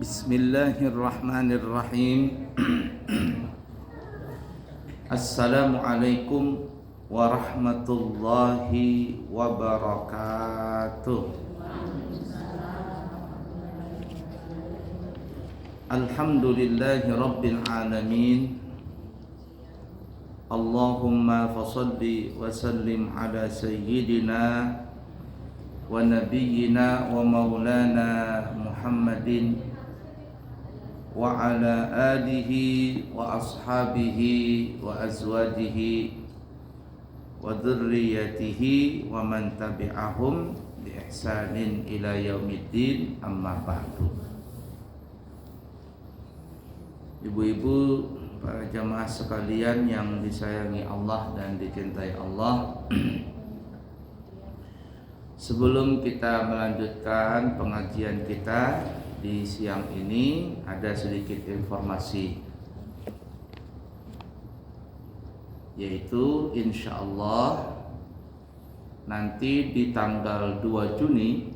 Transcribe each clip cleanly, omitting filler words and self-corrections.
Bismillahirrahmanirrahim. Assalamualaikum warahmatullahi wabarakatuh. Alhamdulillahi rabbil alamin. Allahumma fasalli wa sallim ala sayyidina wa nabiyyina wa maulana Muhammadin wa ala alihi wa ashabihi wa azwajihi wa dzurriyyatihi wa man tabi'ahum bi ihsanin ila yaumiddin, amma ba'du. Ibu-ibu, para jamaah sekalian yang disayangi Allah dan dicintai Allah, sebelum kita melanjutkan pengajian kita di siang ini, ada sedikit informasi, yaitu insyaallah nanti di tanggal 2 Juni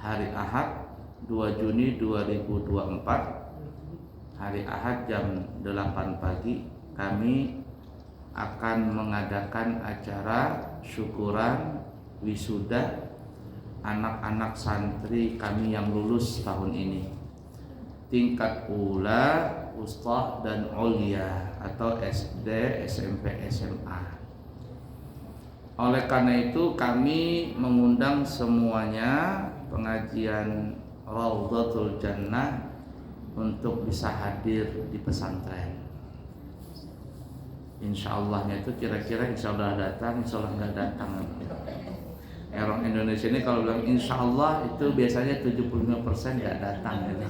hari Ahad 2 Juni 2024 hari Ahad jam 8 pagi kami akan mengadakan acara syukuran wisuda anak-anak santri kami yang lulus tahun ini, tingkat ula, ustaz dan ulia atau SD, SMP, SMA. Oleh karena itu kami mengundang semuanya pengajian Raudhatul Jannah untuk bisa hadir di pesantren. Insyaallah-nya itu kira-kira insyaallah datang, insyaallah nggak datang. Orang Indonesia ini kalau bilang insyaallah itu biasanya 75% nggak datang gitu.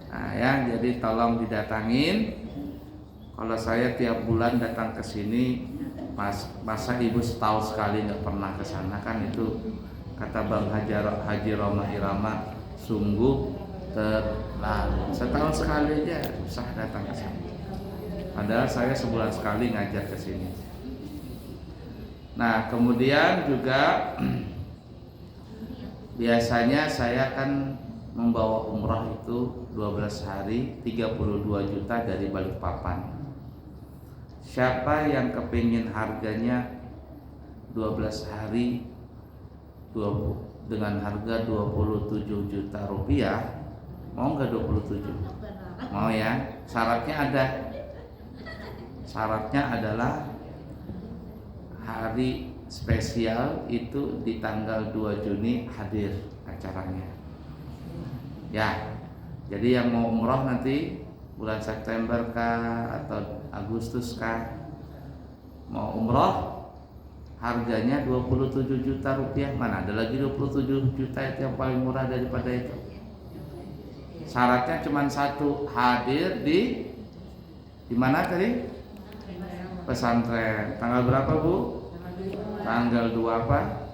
Nah ya, jadi tolong didatangin. Kalau saya tiap bulan datang ke sini, masa ibu setahun sekali nggak pernah ke sana, kan itu kata Bang Haji Roma Irama sungguh terlalu. Setahun sekali aja usah datang ke sana. Padahal saya sebulan sekali ngajar ke sini. Nah, kemudian juga biasanya saya akan membawa umrah itu 12 hari 32 juta dari Balikpapan. Siapa yang kepingin harganya 12 hari dengan harga 27 juta rupiah, mau nggak 27? Mau ya? Syaratnya ada. Syaratnya adalah hari spesial itu di tanggal 2 Juni hadir acaranya. Ya, jadi yang mau umroh nanti bulan September kah atau Agustus kah, mau umroh harganya 27 juta rupiah. Mana ada lagi 27 juta itu yang paling murah daripada itu. Syaratnya cuma satu, hadir di mana tadi? Pesantren. Tanggal berapa, Bu? Tanggal 2 apa?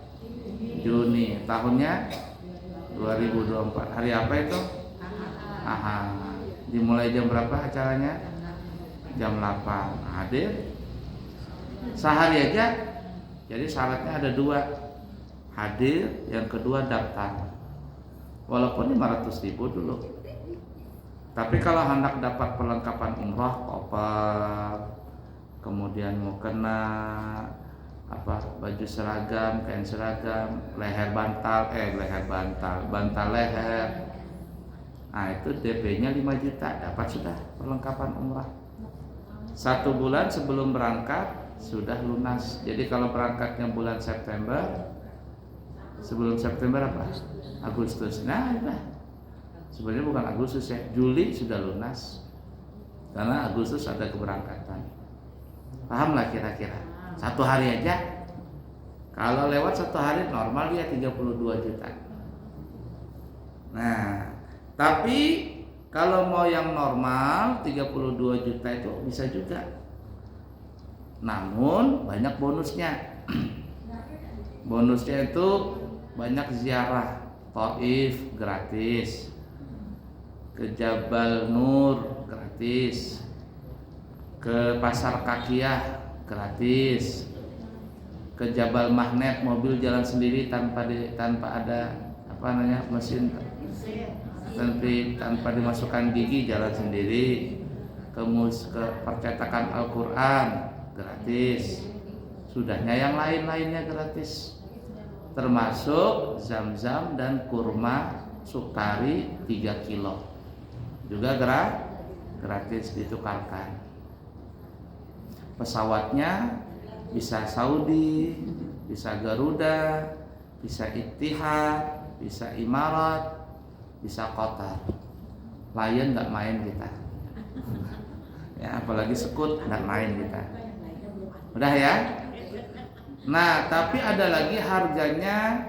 Juni. Tahunnya 2024. Hari apa itu? Aha. Dimulai jam berapa acaranya? Jam 8. Hadir sehari aja. Jadi syaratnya ada 2. Hadir, yang kedua daftar. Walaupun 500.000 dulu. Tapi kalau hendak dapat perlengkapan umrah, koper, kemudian mau kena baju seragam, kain seragam, bantal leher. Nah itu DP-nya 5 juta, dapat sudah perlengkapan umrah. 1 bulan sebelum berangkat sudah lunas. Jadi kalau berangkatnya bulan September, sebelum September apa? Agustus. Nah itu sebenarnya bukan Agustus ya, Juli sudah lunas. Karena Agustus ada keberangkatan. Pahamlah kira-kira. 1 hari aja. Kalau lewat 1 hari normal dia 32 juta. Nah, tapi kalau mau yang normal 32 juta itu bisa juga. Namun banyak bonusnya. Bonusnya itu banyak ziarah. Taif gratis. Ke Jabal Nur gratis. Ke Pasar Kakiyah gratis, ke Jabal Mahnet mobil jalan sendiri tanpa ada mesin tanpa dimasukkan gigi, jalan sendiri. Ke percetakan Al-Quran gratis. Sudahnya yang lain-lainnya gratis, termasuk zam-zam dan kurma sukari 3 kilo juga gratis ditukarkan. Pesawatnya bisa Saudi, bisa Garuda, bisa Ittihad, bisa Imarat, bisa Qatar. Lion nggak main kita. Ya, apalagi Sekut nggak main kita. Udah ya. Nah, tapi ada lagi harganya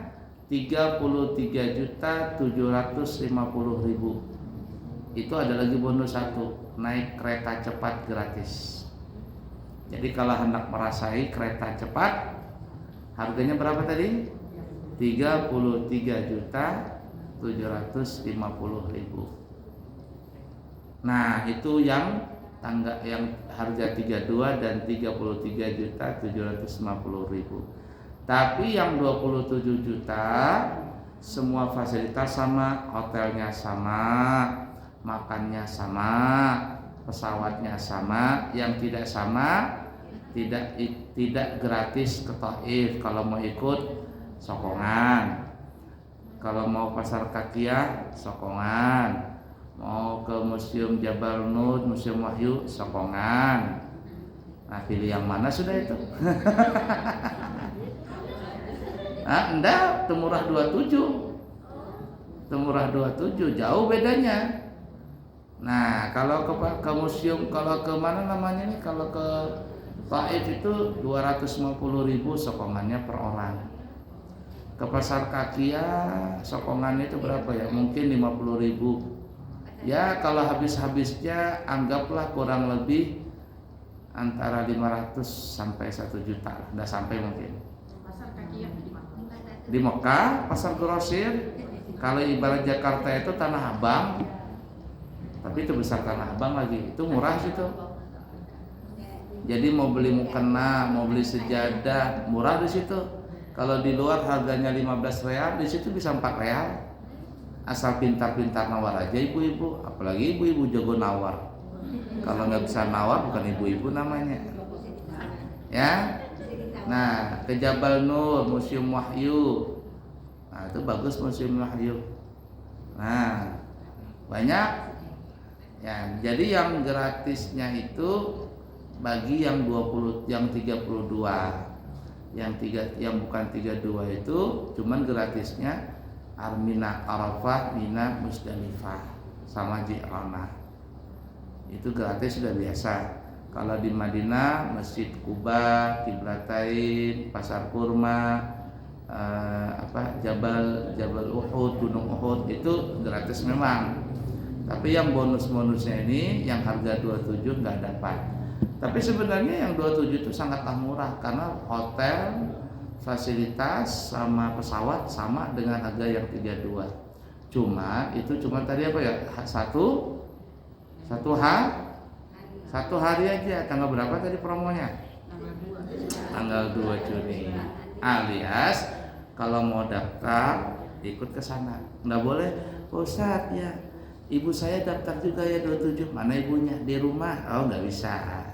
33.750.000. Itu ada lagi bonus satu, naik kereta cepat gratis. Jadi kalau hendak merasai kereta cepat, harganya berapa tadi? 33.750.000. Nah, itu yang harga 32 dan 33.750.000. Tapi yang 27 juta semua fasilitas sama, hotelnya sama, makannya sama, pesawatnya sama. Yang tidak sama, tidak gratis ke Taif. Kalau mau ikut sokongan, kalau mau pasar Kakiah sokongan, mau ke Museum Jabal Nur, Museum Wahyu sokongan. Nah, pilih yang mana sudah itu? Enggak, temurah 27. Temurah 27 jauh bedanya. Nah, kalau ke museum, kalau ke mana namanya ini, kalau ke Taif itu 250.000 sokongannya per orang. Ke pasar Kakiah sokongannya itu berapa ya? Mungkin 50.000. Ya, kalau habis-habisnya anggaplah kurang lebih antara 500 sampai 1 juta lah. Udah sampai mungkin. Di Mekah, pasar grosir. Kalau ibarat Jakarta itu Tanah Abang, tapi itu besar Tanah Abang lagi, itu murah situ. Jadi mau beli mukena, mau beli sejadah, murah di situ. Kalau di luar harganya 15 real, di situ bisa 4 real. Asal pintar-pintar nawar aja ibu-ibu, apalagi ibu-ibu jago nawar. Kalau nggak bisa nawar bukan ibu-ibu namanya. Ya. Nah, ke Jabal Nur, Museum Wahyu. Nah, itu bagus Museum Wahyu. Nah, banyak. Ya, jadi yang gratisnya itu bagi yang 20, yang 32. Yang bukan 32 itu cuman gratisnya Armina, Arafah, Mina, Musdalifah sama Ji'ranah. Itu gratis sudah biasa. Kalau di Madinah, Masjid Quba, Qiblatain, Pasar Kurma, Jabal Uhud, Gunung Uhud itu gratis memang. Tapi yang bonus-bonusnya ini yang harga 27 nggak dapat. Tapi sebenarnya yang 27 itu sangatlah murah karena hotel, fasilitas sama pesawat sama dengan harga yang 32. Cuma tadi apa ya? Satu hari aja. Tanggal berapa tadi promonya? Tanggal 2 Juni. Alias kalau mau daftar ikut ke sana. Nggak boleh, Ustaz ya. Ibu saya daftar juga ya 27. Mana ibunya? Di rumah. Oh, nggak bisa.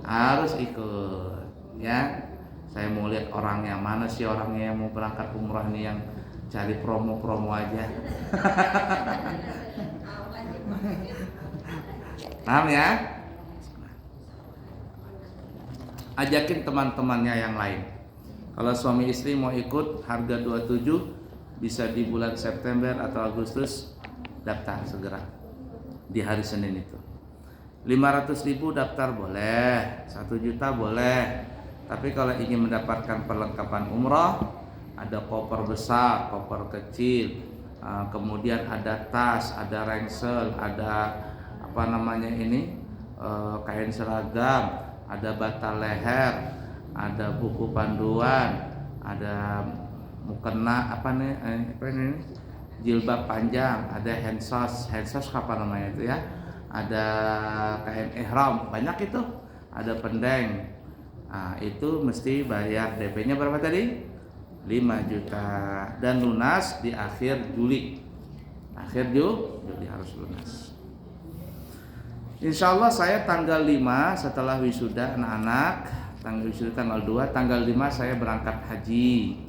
Harus ikut. Ya. Saya mau lihat orangnya, mana sih orangnya yang mau berangkat umrah nih, yang cari promo-promo aja. Paham ya? Ajakin teman-temannya yang lain. Kalau suami istri mau ikut harga 27, bisa di bulan September atau Agustus, daftar segera di hari Senin itu. 500.000 daftar boleh, 1 juta boleh. Tapi kalau ingin mendapatkan perlengkapan umroh, ada koper besar, koper kecil, kemudian ada tas, ada ransel, ada kain seragam, ada batal leher, ada buku panduan, ada mukena jilbab panjang, ada hensos apa namanya itu ya, ada kain ihram, banyak itu, ada pendeng. Nah, itu mesti bayar DP-nya berapa tadi? 5 juta dan lunas di akhir Juli. Akhir Juli harus lunas. Insya Allah saya tanggal 5 setelah wisuda anak-anak, tanggal wisuda tanggal 2, tanggal 5 saya berangkat haji.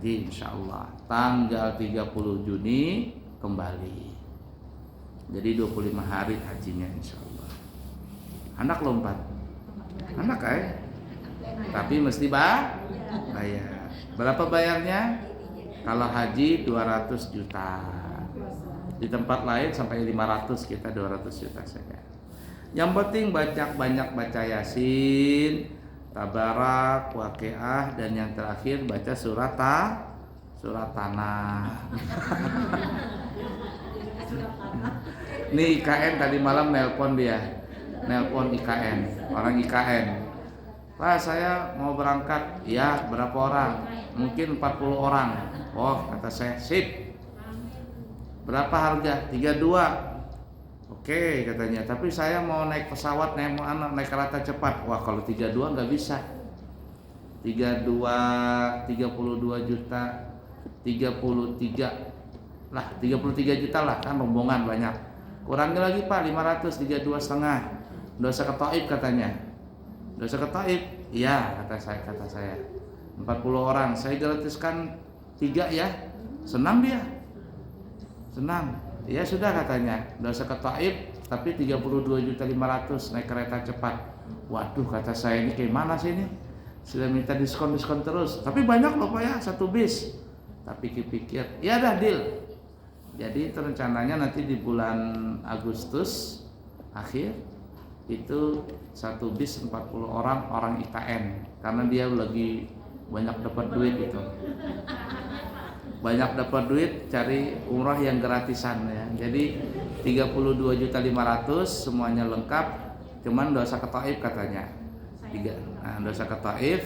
Insya Allah. Tanggal 30 Juni kembali. Jadi 25 hari hajinya insya Allah. Anak lompat. Anak tapi mesti bayar. Berapa bayarnya? Kalau haji 200 juta. Di tempat lain sampai 500, kita 200 juta saja. Yang penting banyak baca Yasin, Tabarak, Waqiah, dan yang terakhir baca surat Tanah. Nih IKN tadi malam nelpon IKN, orang IKN. Pak, saya mau berangkat. Ya, berapa orang? Mungkin 40 orang. Oh, kata saya, sip. Berapa harga? 32. Oke, katanya. Tapi saya mau naik pesawat, naik kereta cepat. Wah, kalau 32 nggak bisa. 32 juta, 33 lah, 33 juta lah, kan rombongan banyak. Kurangi lagi Pak, 500, 32,5. Nggak usah ke Taif katanya. Nggak usah ke Taif. Iya, kata saya. 40 orang, saya gratiskan 3 ya. Senang dia. Senang. Ya sudah katanya. Nggak usah ke Taif, tapi 32.500.000 naik kereta cepat. Waduh, kata saya, ini kayak mana sih ini? Sudah minta diskon terus. Tapi banyak loh Pak ya, 1 bis. Tapi pikir, ya dah deal. Jadi rencananya nanti di bulan Agustus akhir itu 1 bis 40 orang IKN, karena dia lagi banyak dapat duit itu. Banyak dapat duit, cari umrah yang gratisan ya. Jadi 32.500.000 semuanya lengkap, cuman nggak usah ke Taif katanya. Nggak usah ke Taif,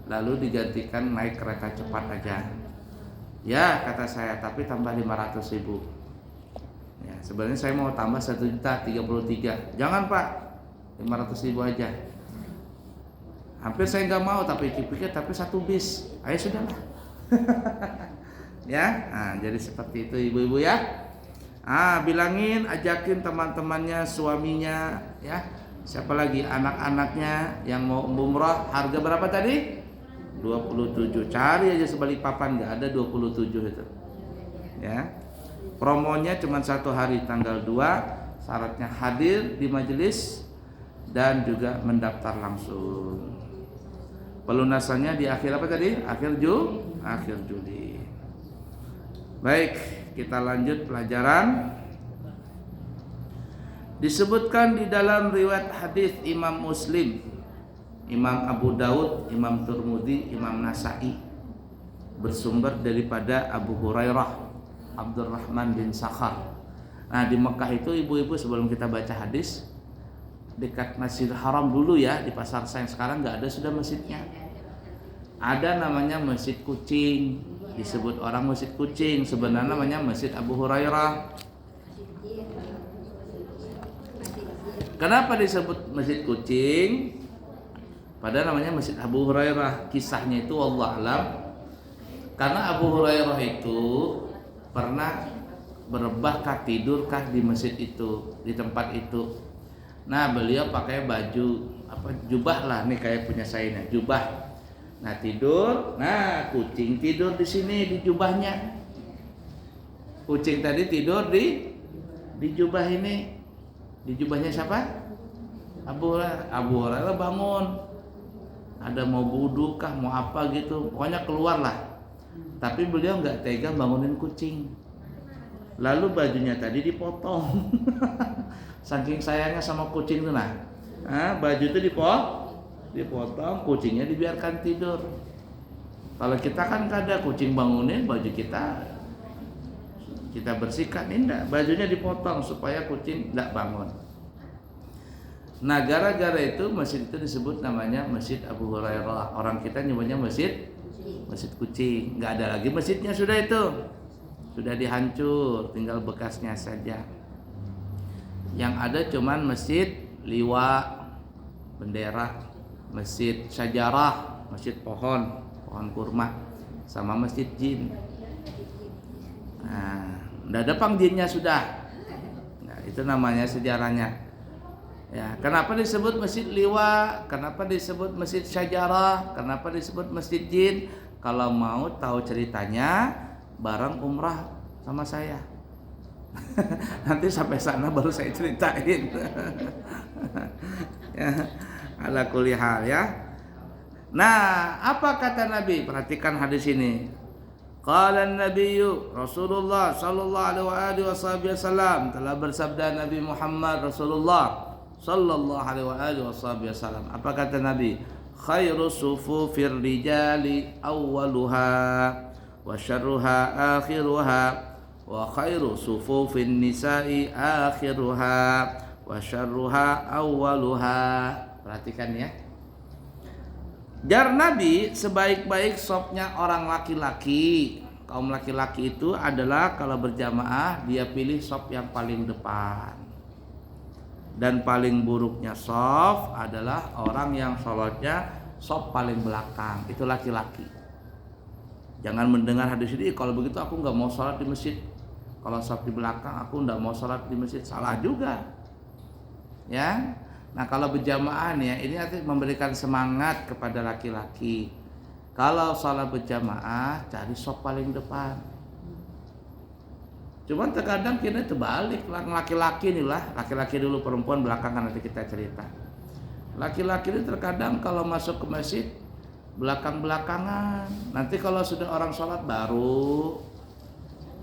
lalu digantikan naik kereta cepat aja. Ya kata saya, tapi tambah 500.000. Ya, sebenarnya saya mau tambah 1.033.000. Jangan Pak, 500.000 aja. Hampir saya nggak mau, tapi pikir tapi 1 bis. Ayo sudahlah. Ya, jadi seperti itu ibu-ibu ya. Bilangin, ajakin teman-temannya, suaminya, ya. Siapa lagi, anak-anaknya yang mau umroh. Harga berapa tadi? 27. Cari aja sebalik papan, nggak ada 27 itu. Ya. Promonya cuma 1 hari, tanggal 2. Syaratnya hadir di majelis dan juga mendaftar langsung. Pelunasannya di akhir apa tadi? Akhir Juli. Baik, kita lanjut pelajaran. Disebutkan di dalam riwayat hadis Imam Muslim, Imam Abu Daud, Imam Tirmidzi, Imam Nasa'i, bersumber daripada Abu Hurairah Abdurrahman bin Sakhar. Nah, di Mekah itu ibu-ibu, sebelum kita baca hadis, dekat Masjidil Haram dulu ya, di Pasar Seng. Sekarang nggak ada sudah masjidnya. Ada namanya Masjid Kucing, disebut orang Masjid Kucing, sebenarnya namanya Masjid Abu Hurairah. Kenapa disebut Masjid Kucing? Padahal namanya Masjid Abu Hurairah. Kisahnya itu wallahu alam, karena Abu Hurairah itu pernah berebahkah, tidurkah di masjid itu, di tempat itu. Nah, beliau pakai baju jubah lah, nih kayak punya saya nih, jubah. Nah, tidur, kucing tidur di sini di jubahnya. Kucing tadi tidur di jubah ini. Di jubahnya siapa? Abu Hurairah bangun. Ada mau wudu kah, mau apa gitu, pokoknya keluar lah. Tapi beliau nggak tega bangunin kucing. Lalu bajunya tadi dipotong. Saking sayangnya sama kucing tuh, baju itu dipotong, kucingnya dibiarkan tidur. Kalau kita kan ada kucing bangunin, baju kita bersihkan, indah, bajunya dipotong supaya kucing tidak bangun. Nah, gara-gara itu masjid itu disebut namanya Masjid Abu Hurairah. Orang kita nyebutnya Masjid Kucing. Nggak ada lagi masjidnya, sudah itu. Sudah dihancur, tinggal bekasnya saja. Yang ada cuman Masjid Liwa, bendera, Masjid Syajarah, masjid pohon kurma, sama masjid jin. Nah, udah depan jinnya sudah. Nah, itu namanya sejarahnya. Ya, kenapa disebut masjid liwa? Kenapa disebut masjid syajarah? Kenapa disebut masjid jin? Kalau mau tahu ceritanya, bareng umrah sama saya. Nanti sampai sana baru saya ceritain. Ya, ala kulli hal ya. Nah, apa kata Nabi? Perhatikan hadis ini. Qala an-nabiyyu Rasulullah sallallahu alaihi wasallam, telah bersabda Nabi Muhammad Rasulullah sallallahu alaihi wasallam. Apa kata Nabi? Khairu sufufir rijali awwaluha wa syarruha akhiruha wa khairu sufufin nisa'i akhiruha wa syarruha awwaluha. Perhatikan ya. Jar Nabi, sebaik-baik sopnya orang laki-laki, kaum laki-laki itu adalah kalau berjamaah dia pilih sop yang paling depan. Dan paling buruknya sop adalah orang yang sholatnya sop paling belakang. Itu laki-laki. Jangan mendengar hadis ini, kalau begitu aku nggak mau sholat di masjid. Kalau sop di belakang aku nggak mau sholat di masjid. Salah juga. Ya. Nah, kalau berjamaah nih ya, ini nanti memberikan semangat kepada laki-laki. Kalau sholat berjamaah, cari sop paling depan. Cuman terkadang kita terbalik, laki-laki nih lah, laki-laki dulu, perempuan belakangan, nanti kita cerita. Laki-laki ini terkadang kalau masuk ke masjid belakang-belakangan. Nanti kalau sudah orang sholat baru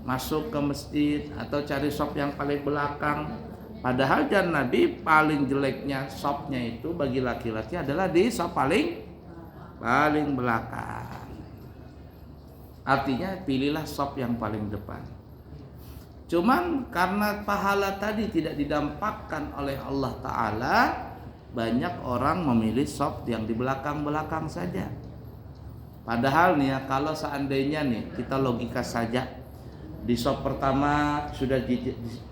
masuk ke masjid atau cari sop yang paling belakang. Padahal jan Nabi paling jeleknya sopnya itu bagi laki-laki adalah di sop paling belakang. Artinya pilihlah sop yang paling depan. Cuman karena pahala tadi tidak didampakkan oleh Allah Ta'ala, banyak orang memilih sop yang di belakang-belakang saja. Padahal nih ya, kalau seandainya nih kita logika saja, di sop pertama sudah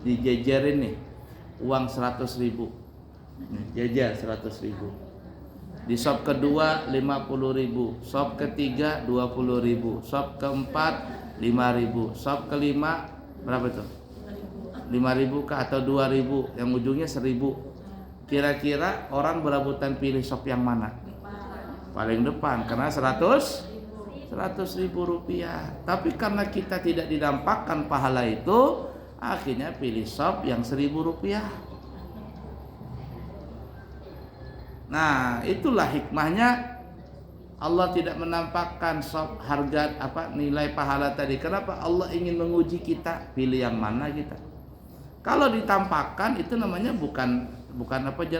dijejerin nih uang 100.000, jajar 100.000. Di sop kedua 50.000, sop ketiga 20.000, sop keempat 5.000, sop kelima berapa itu? 5.000 kah atau 2.000, yang ujungnya 1.000. Kira-kira orang berebutan pilih sop yang mana? Paling depan, karena 100.000 rupiah. Tapi karena kita tidak didampakkan pahala itu, akhirnya pilih sop yang 1.000 rupiah. Nah, itulah hikmahnya Allah tidak menampakkan sop harga nilai pahala tadi. Kenapa? Allah ingin menguji kita, pilih yang mana kita. Kalau ditampakkan itu namanya bukan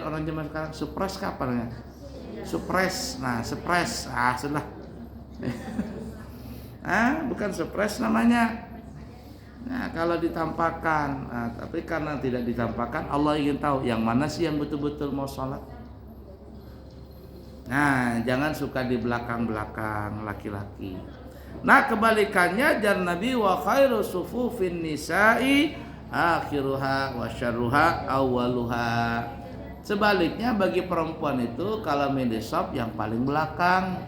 orang zaman sekarang supres kapannya? Supres. Nah, supres. Sudah. Bukan supres namanya. Nah, kalau ditampakkan, tapi karena tidak ditampakkan, Allah ingin tahu yang mana sih yang betul-betul mau sholat. Nah, jangan suka di belakang-belakang laki-laki. Nah, kebalikannya jar Nabi wa khairu sufufin nisa'i akhiruha wa syarruha awwaluha. Sebaliknya bagi perempuan itu kalau milih sop yang paling belakang.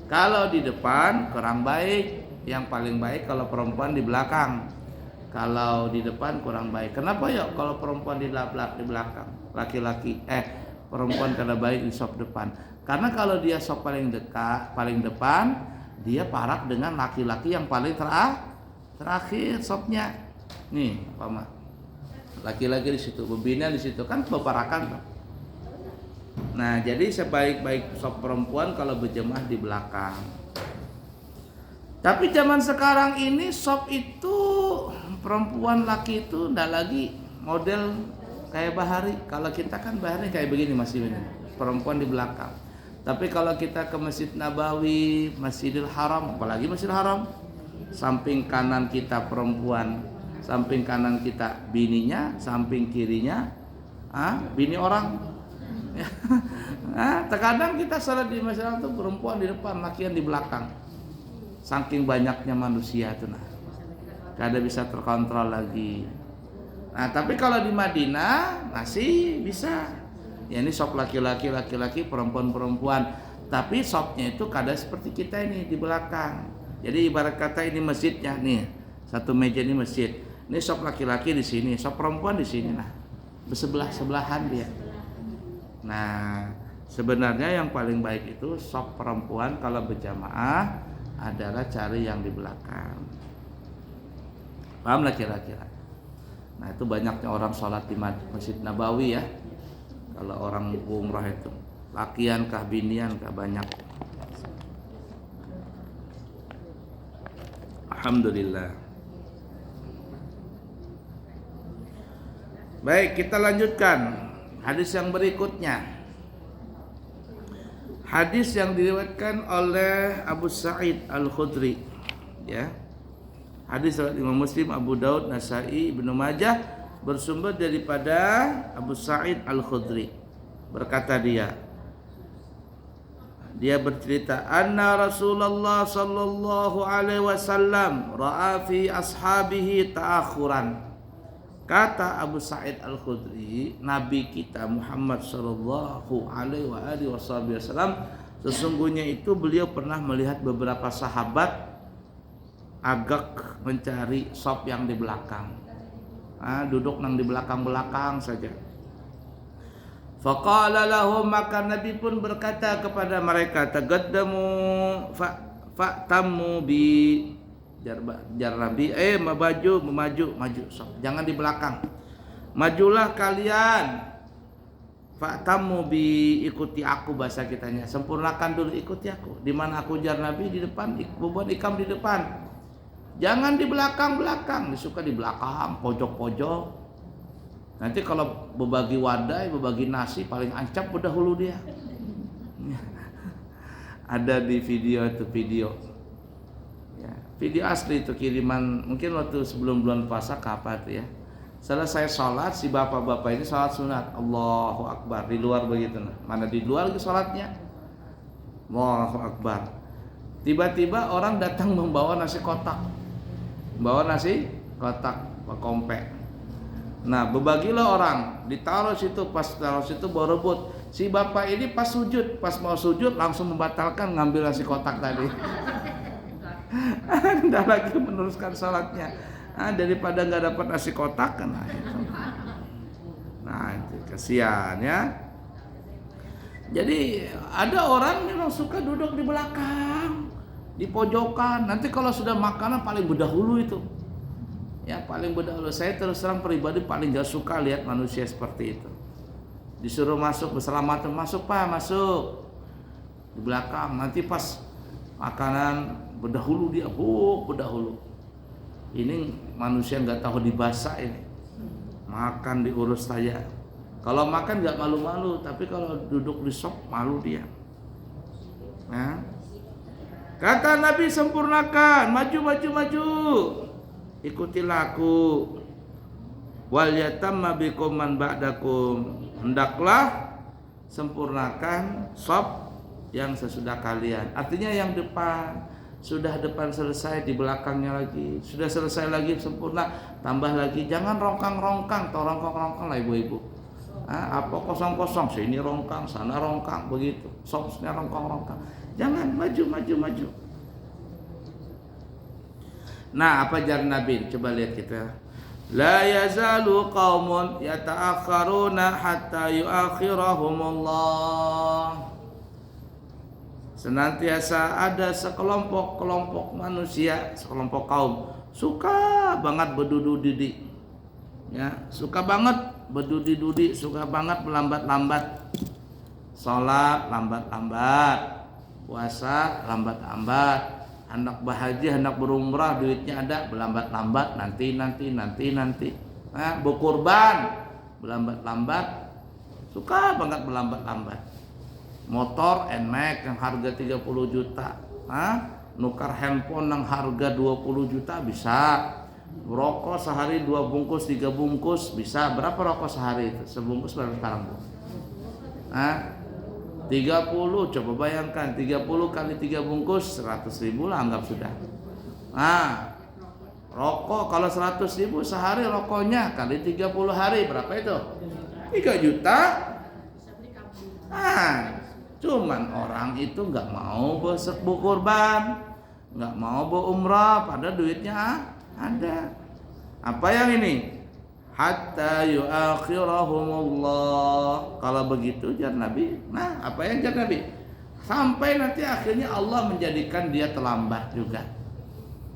Kalau di depan kurang baik. Yang paling baik kalau perempuan di belakang. Kalau di depan kurang baik. Kenapa ya kalau perempuan di belakang? Laki-laki perempuan kada baik di sop depan. Karena kalau dia sop paling depan, dia parak dengan laki-laki yang paling terakhir sopnya. Nih, Pak. Laki-laki di situ, bebina di situ, kan beparakan. Nah, jadi sebaik-baik sop perempuan kalau berjemaah di belakang. Tapi zaman sekarang ini sop itu perempuan laki itu ndak lagi model kayak Bahari. Kalau kita kan Bahari kayak begini masih ini, perempuan di belakang. Tapi kalau kita ke Masjid Nabawi, Masjidil Haram, apalagi Masjidil Haram, samping kanan kita perempuan, samping kanan kita bininya, samping kirinya bini orang. Terkadang kita salat di Masjidil Haram itu perempuan di depan, laki di belakang. Saking banyaknya manusia itu kada bisa terkontrol lagi. Nah, tapi kalau di Madinah masih bisa. Ya ini sop laki-laki, perempuan. Tapi sopnya itu kadang seperti kita ini di belakang. Jadi ibarat kata ini masjidnya nih, satu meja ini masjid. Ini sop laki-laki di sini, sop perempuan di sini. Nah, bersebelahan dia. Nah, sebenarnya yang paling baik itu sop perempuan kalau berjamaah adalah cari yang di belakang. Paham lah kira-kira. Nah, itu banyaknya orang sholat di Masjid Nabawi ya. Kalau orang umrah itu lakian kah binian kah banyak. Alhamdulillah. Baik, kita lanjutkan hadis yang berikutnya. Hadis yang diriwayatkan oleh Abu Sa'id Al-Khudri ya. Hadis riwayat Imam Muslim, Abu Daud, Nasai, Ibnu Majah bersumber daripada Abu Sa'id Al-Khudri. Berkata dia bercerita, anna Rasulullah sallallahu alaihi wasallam ra'a fi ashabihi ta'akhuran. Kata Abu Sa'id Al-Khudri, Nabi kita Muhammad sallallahu alaihi wasallam, sesungguhnya itu beliau pernah melihat beberapa sahabat agak mencari sop yang di belakang. Duduk nang di belakang-belakang saja. Faqala lahum, maka Nabi pun berkata kepada mereka, tagaddamu fa'tammu bi jarrabi, maju sok. Jangan di belakang. Majulah kalian. Fa'tammu bi, ikuti aku bahasa kitanya. Sempurnakan dulu, ikuti aku. Di mana aku jar Nabi di depan, bubuan ikam di depan. Jangan di belakang-belakang, disuka di belakang, pojok-pojok. Nanti kalau berbagi wadai, berbagi nasi paling ancap berdahulu dia. Ada di video ya, video asli itu kiriman mungkin waktu sebelum bulan puasa kapan itu ya. Selesai sholat, si bapak-bapak ini sholat sunat, Allahu Akbar, di luar begitu. Mana di luar lagi sholatnya, Allahu Akbar. Tiba-tiba orang datang membawa nasi kotak, kompek. Nah, berbagilah orang, ditaruh situ, pas taruh situ baru rebut. Si bapak ini pas mau sujud langsung membatalkan ngambil nasi kotak tadi. Tidak lagi meneruskan salatnya. Daripada nggak dapat nasi kotak kan. Nah, itu kasihan ya. Jadi ada orang memang suka duduk di belakang, di pojokan. Nanti kalau sudah makanan paling berdahulu itu. Ya paling berdahulu. Saya terus terang pribadi paling gak suka lihat manusia seperti itu. Disuruh masuk berselamatan, masuk pak, masuk di belakang. Nanti pas makanan berdahulu dia, berdahulu. Ini manusia nggak tahu dibasa ini. Makan diurus saja. Kalau makan nggak malu-malu, tapi kalau duduk di sop malu dia. Nah, kata Nabi, sempurnakan, maju. Ikutilah aku. Wal yatamma bikum man ba'dakum. Hendaklah sempurnakan sop yang sesudah kalian. Artinya yang depan. Sudah depan selesai, di belakangnya lagi. Sudah selesai lagi, sempurna, tambah lagi. Jangan rongkang-rongkang, atau rongkang-rongkang lah ibu-ibu. Apa kosong-kosong, sini rongkang, sana rongkang, begitu. Sopnya rongkang-rongkang. Jangan, maju. Nah, apa jar Nabi? Coba lihat kita. La yazalu qaumun yata'akharuna hatta yuakhirahumullah. Senantiasa ada sekelompok manusia, sekelompok kaum suka banget berdudi-dudi. Ya, suka banget berdudi-dudi, suka banget melambat-lambat. Salat lambat-lambat, puasa lambat-lambat. Hendak bahagia, hendak berumrah, duitnya ada, berlambat-lambat, nanti. Berkurban, berlambat-lambat, suka banget berlambat-lambat. Motor NMAX yang harga 30 juta, nukar handphone yang harga 20 juta bisa. Rokok sehari 2 bungkus, 3 bungkus bisa. Berapa rokok sehari itu? Sebungkus berapa sekarang, Bu? 30, coba bayangkan 30 kali 3 bungkus 100.000 lah anggap sudah. Rokok kalau 100.000 sehari rokoknya kali 30 hari berapa itu? 3 juta. Nah, cuman orang itu nggak mau berkurban, nggak mau berumrah, pada duitnya ada. Apa yang ini? Hatta yuakhirahumullah. Kalau begitu jar Nabi. Nah, apa yang jar Nabi? Sampai nanti akhirnya Allah menjadikan dia terlambat juga.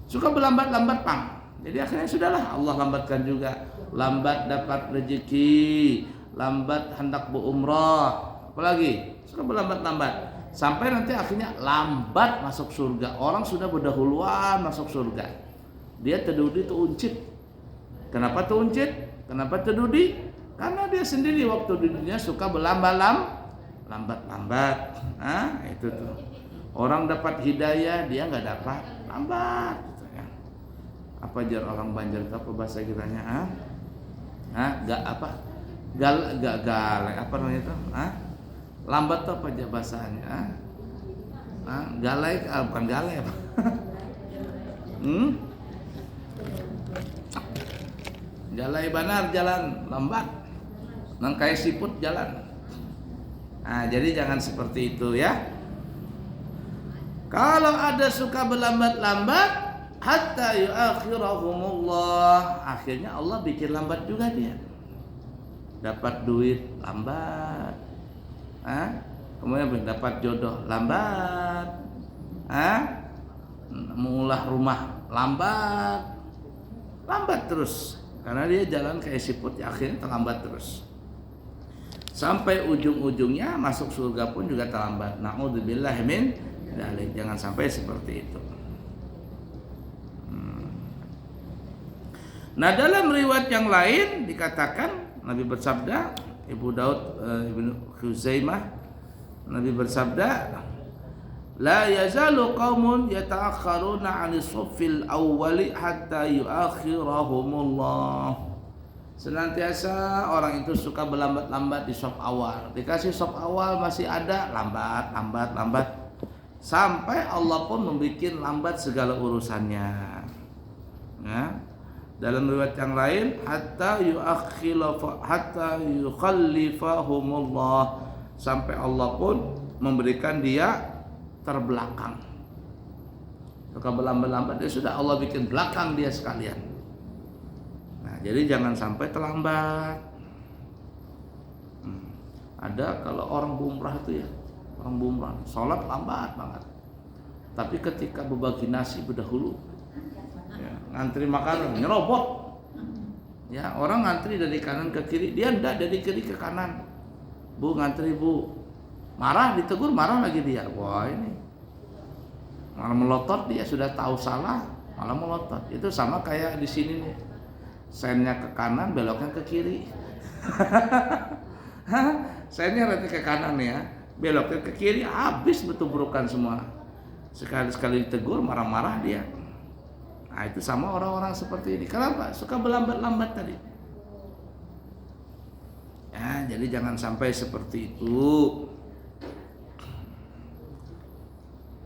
Suka berlambat-lambat pang. Jadi akhirnya sudahlah Allah lambatkan juga. Lambat dapat rezeki, lambat hendak berumrah, apalagi suka berlambat-lambat. Sampai nanti akhirnya lambat masuk surga. Orang sudah berdahuluan masuk surga. Dia terdudi tuh uncit. Kenapa tuh uncit? Kenapa terdudi? Karena dia sendiri waktu di dunia suka lambat-lambat. Nah, itu tuh. Orang dapat hidayah, dia nggak dapat, lambat. Gitu ya. Apa jar orang Banjar apa bahasa kitanya? Gak apa? Galak apa namanya itu? Lambat tuh apa aja bahasanya? Galai, bukan galai apa? Galai benar jalan lambat, nang kayak siput jalan. Nah, jadi jangan seperti itu ya. Kalau ada suka berlambat-lambat, hatta yuakhirahumullah, akhirnya Allah bikin lambat juga dia. Dapat duit lambat, kemudian dapat jodoh lambat, mengulah rumah lambat terus, karena dia jalan kayak siput, ya akhirnya terlambat terus. Sampai ujung-ujungnya masuk surga pun juga terlambat. Na'udzubillah min dzalik. Jangan sampai seperti itu. Nah, dalam riwayat yang lain dikatakan Nabi bersabda, Ibu Daud Ibnu Khuzaimah, Nabi bersabda, la yazalu qaumun yata'akhkharuna 'anis shaffil awwali hatta yuakhirahumullah. Senantiasa orang itu suka berlambat-lambat di shaf awal. Dikasih shaf awal masih ada, lambat sampai Allah pun membuat lambat segala urusannya. Ya. Dalam riwayat yang lain, hatta yukhallifahumullah, sampai Allah pun memberikan dia terbelakang. Suka berlambat-lambat, dia sudah Allah bikin belakang dia sekalian. Nah, jadi jangan sampai terlambat. Ada kalau orang bumrah itu ya, orang bumrah sholat lambat banget, tapi ketika berbagi nasi berdahulu, ya, ngantri makanan nyerobot. Ya, orang ngantri dari kanan ke kiri, dia enggak dari kiri ke kanan. Bu, ngantri bu, marah, ditegur marah lagi dia. Wah, ini malah melotot, dia sudah tahu salah malah melotot. Itu sama kayak di sini nih, sennya ke kanan beloknya ke kiri. Sennya nanti ke kanan ya, beloknya ke kiri, habis betul-betulan semua. Sekali-sekali ditegur marah-marah dia. Nah, itu sama orang-orang seperti ini. Kenapa? Suka berlambat-lambat tadi. Ya, jadi jangan sampai seperti itu.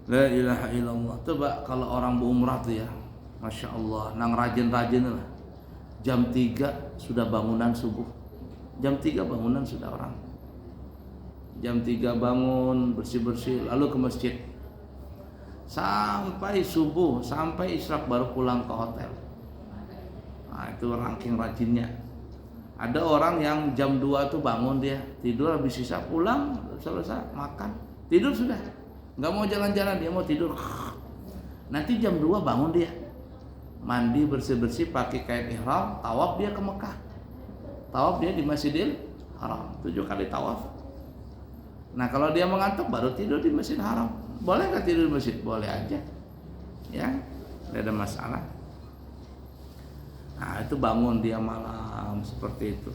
La ilaha illallah. Coba kalau orang berumrah tuh ya, Masya Allah, nang rajin-rajin lah. Jam 3 sudah bangunan subuh. Jam 3 bangunan sudah orang. Jam 3 bangun, bersih-bersih, lalu ke masjid. Sampai subuh, sampai isyraq baru pulang ke hotel. Nah, itu ranking rajinnya. Ada orang yang jam 2 tuh bangun, dia tidur, habis sisa pulang, selesai makan, tidur sudah. Nggak mau jalan-jalan, dia mau tidur. Nanti jam 2 bangun dia, mandi bersih-bersih, pakai kain ihram, tawaf dia ke Mekah. Tawaf dia di Masjidil Haram, 7 kali tawaf. Nah, kalau dia mengantuk baru tidur di Masjidil Haram. Boleh nggak tidur di masjid? Boleh aja, ya, tidak ada masalah. Nah, itu bangun dia malam seperti itu.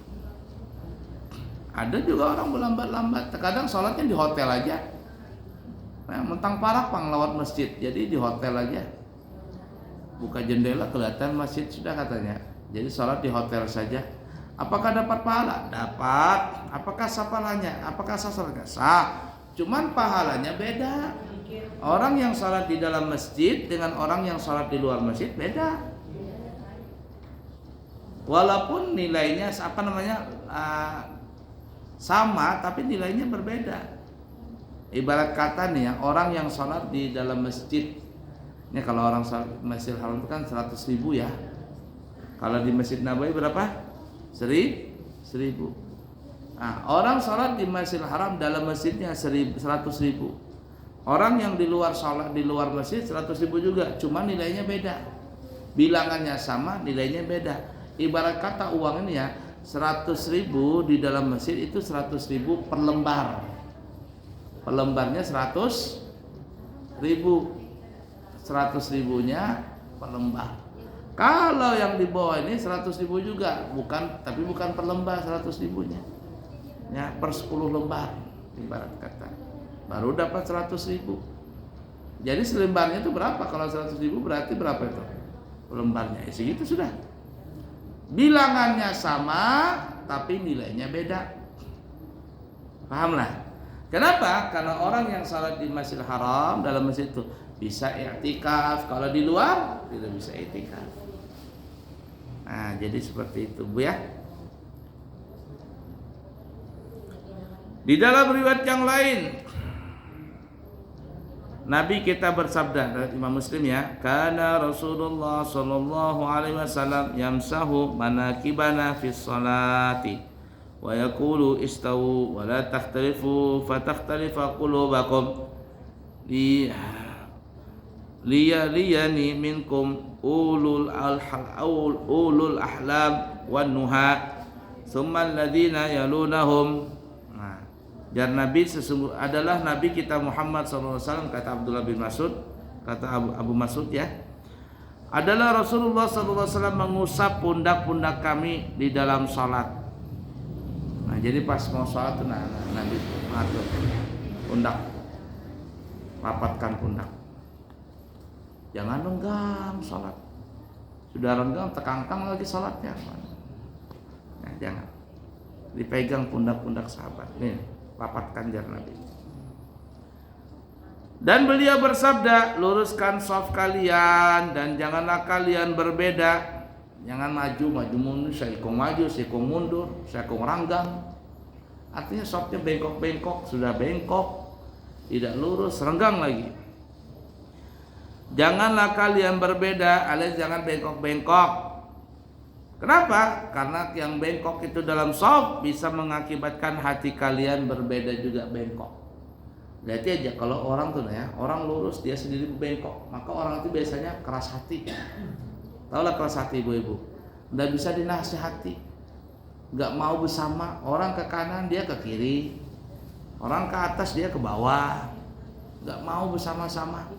Ada juga orang berlambat-lambat, terkadang sholatnya di hotel aja. Nah, mentang parah lewat masjid, jadi di hotel aja. Buka jendela kelihatan masjid sudah katanya. Jadi sholat di hotel saja. Apakah dapat pahala? Dapat. Apakah sah pahalanya? Apakah sah sholatnya? Sah. Cuman pahalanya beda. Orang yang sholat di dalam masjid dengan orang yang sholat di luar masjid beda. Walaupun nilainya sama tapi nilainya berbeda. Ibarat kata nih ya, orang yang sholat di dalam masjid, ini kalau orang sholat di Masjidil Haram itu kan 100.000 ya. Kalau di Masjid Nabawi berapa? 1.000. Nah, orang sholat di Masjidil Haram dalam masjidnya 100.000. Orang yang di luar sholat di luar masjid 100.000 juga, cuma nilainya beda. Bilangannya sama, nilainya beda. Ibarat kata uang ini ya, 100.000 di dalam masjid itu 100.000 per lembar. Per lembarnya 100.000. 100.000-nya per lembar. Kalau yang di bawah ini 100.000 juga, tapi bukan per lembar 100.000-nya. Ya, per 10 lembar ibarat kata. Baru dapat 100.000. Jadi selembarnya itu berapa? Kalau 100.000 berarti berapa itu? Lembarnya segitu sudah. Bilangannya sama tapi nilainya beda. Pahamlah? Kenapa? Karena orang yang salat di Masjidil Haram dalam masjid itu bisa i'tikaf, kalau di luar tidak bisa i'tikaf. Nah, jadi seperti itu, Bu ya. Di dalam riwayat yang lain Nabi kita bersabda, dari Imam Muslim ya, kana Rasulullah sallallahu alaihi wasallam yamsahu manakibana fi sholati wa yaqulu istawu wa la takhtalifu fatakhtalifa qulubakum liyani minkum ulul ahlam wan nuha thumma alladhina yalunahum. Jar Nabi sesungguhnya adalah Nabi kita Muhammad SAW, kata Abdullah bin Mas'ud, kata Abu Mas'ud ya, adalah Rasulullah SAW mengusap pundak-pundak kami di dalam sholat. Nah, jadi pas mau sholat tuh Nabi mengatur pundak, rapatkan pundak. Jangan renggang sholat. Sudah renggang tekangkang lagi sholatnya. Nah, jangan. Dipegang pundak-pundak sahabat. Nih, rapatkan jar Nabi. Dan beliau bersabda, luruskan shaf kalian dan janganlah kalian berbeda. Jangan maju mundur, saya maju, saya mundur, saya ranggang. Artinya shafnya bengkok-bengkok, sudah bengkok, tidak lurus, renggang lagi. Janganlah kalian berbeda, alias jangan bengkok-bengkok. Kenapa? Karena yang bengkok itu dalam shaf bisa mengakibatkan hati kalian berbeda juga bengkok. Berarti aja kalau orang tuh ya, orang lurus dia sendiri bengkok, maka orang itu biasanya keras hati. Tahulah keras hati ibu-ibu, nggak bisa dinasihati, nggak mau bersama. Orang ke kanan dia ke kiri, orang ke atas dia ke bawah, nggak mau bersama-sama.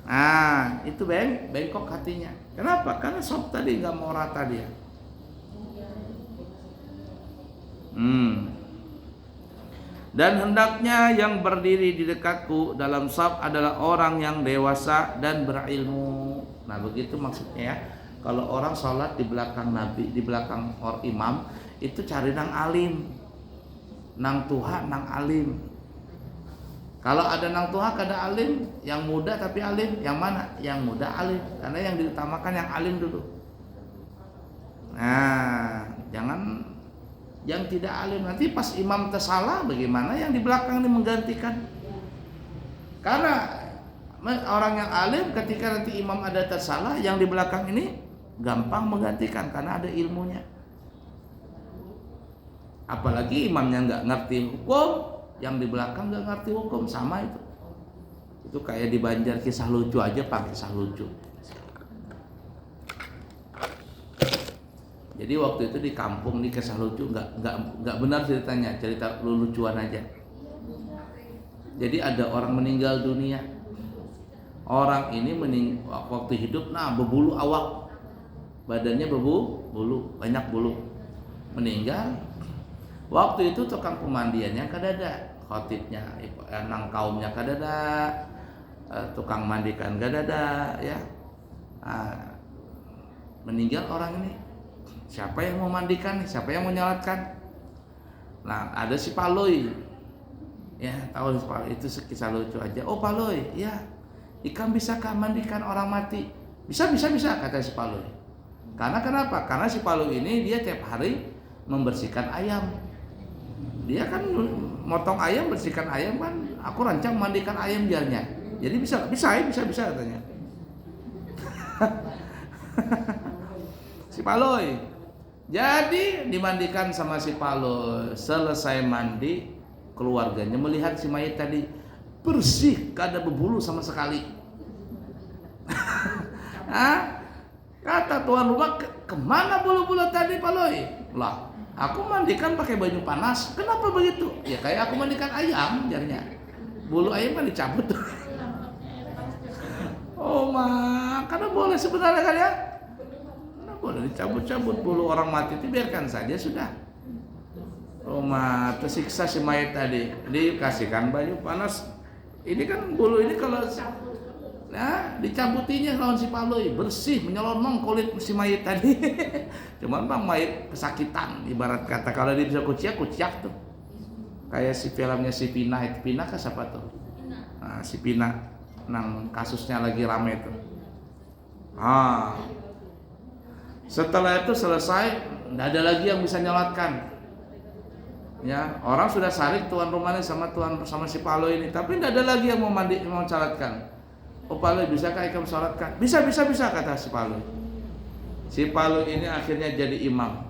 Nah, itu bengkok hatinya. Kenapa? Karena shaf tadi nggak mau rata dia. Dan hendaknya yang berdiri di dekatku dalam shaf adalah orang yang dewasa dan berilmu. Nah, begitu maksudnya ya. Kalau orang sholat di belakang Nabi, di belakang imam, itu cari nang alim, nang tuha, nang alim. Kalau ada nang tuha, ada alim, yang muda tapi alim, yang mana? Yang muda alim, karena yang diutamakan yang alim dulu. Nah, jangan yang tidak alim, nanti pas imam tersalah bagaimana yang di belakang ini menggantikan? Karena orang yang alim ketika nanti imam ada tersalah, yang di belakang ini gampang menggantikan karena ada ilmunya. Apalagi imamnya nggak ngerti hukum, yang di belakang nggak ngerti hukum, sama itu. Itu kayak di Banjar kisah lucu aja, pakai kisah lucu. Jadi waktu itu di kampung nih kisah lucu, nggak benar ceritanya, cerita lucuan aja. Jadi ada orang meninggal dunia. Orang ini waktu hidup, berbulu awak, badannya berbulu, banyak bulu. Meninggal. Waktu itu tukang pemandiannya kadada, khotibnya, nang kaumnya kadada, tukang mandikan kadada, ya. Meninggal orang ini, siapa yang mau mandikan? Siapa yang mau nyalatkan? Nah, ada si Paloi, ya, tahu si Paloi, itu kisah lucu aja. Oh Paloi, ya, ikan bisakah mandikan orang mati? Bisa kata si Paloi. Karena kenapa? Karena si Paloi ini dia tiap hari membersihkan ayam. Dia kan motong ayam, bersihkan ayam kan, aku rancang mandikan ayam jarnya. Jadi bisa katanya. Si Paloy. Jadi dimandikan sama si Paloy. Selesai mandi, keluarganya melihat si mayat tadi bersih, gak ada berbulu sama sekali. Kata tuan rumah, kemana bulu-bulu tadi Paloy? Lah, aku mandikan pakai baju panas. Kenapa begitu? Ya kayak aku mandikan ayam jarnya. Bulu ayam kan dicabut. Oh karena boleh sebenarnya kan ya? Nah, boleh dicabut-cabut bulu orang mati itu, biarkan saja sudah. Oh tersiksa si mayat tadi, dikasihkan baju panas. Ini kan bulu ini kalau dicabutinya lawan si Paloy, bersih, menyelonong kulit si mayat tadi. Cuman bang mayat kesakitan, ibarat kata kalau dia bisa kuciak tuh. Kayak si filmnya si Pina, itu Pina kan siapa tuh? Nah, si Pina, nang kasusnya lagi rame tuh. Setelah itu selesai, nggak ada lagi yang bisa nyolatkan. Ya, orang sudah sarik tuan rumahnya sama si Paloy ini, tapi nggak ada lagi yang mau sholatkan. Oh Paloy, bisakah ikam sholatkan? Bisa kata si Paloy. Si Paloy ini akhirnya jadi imam.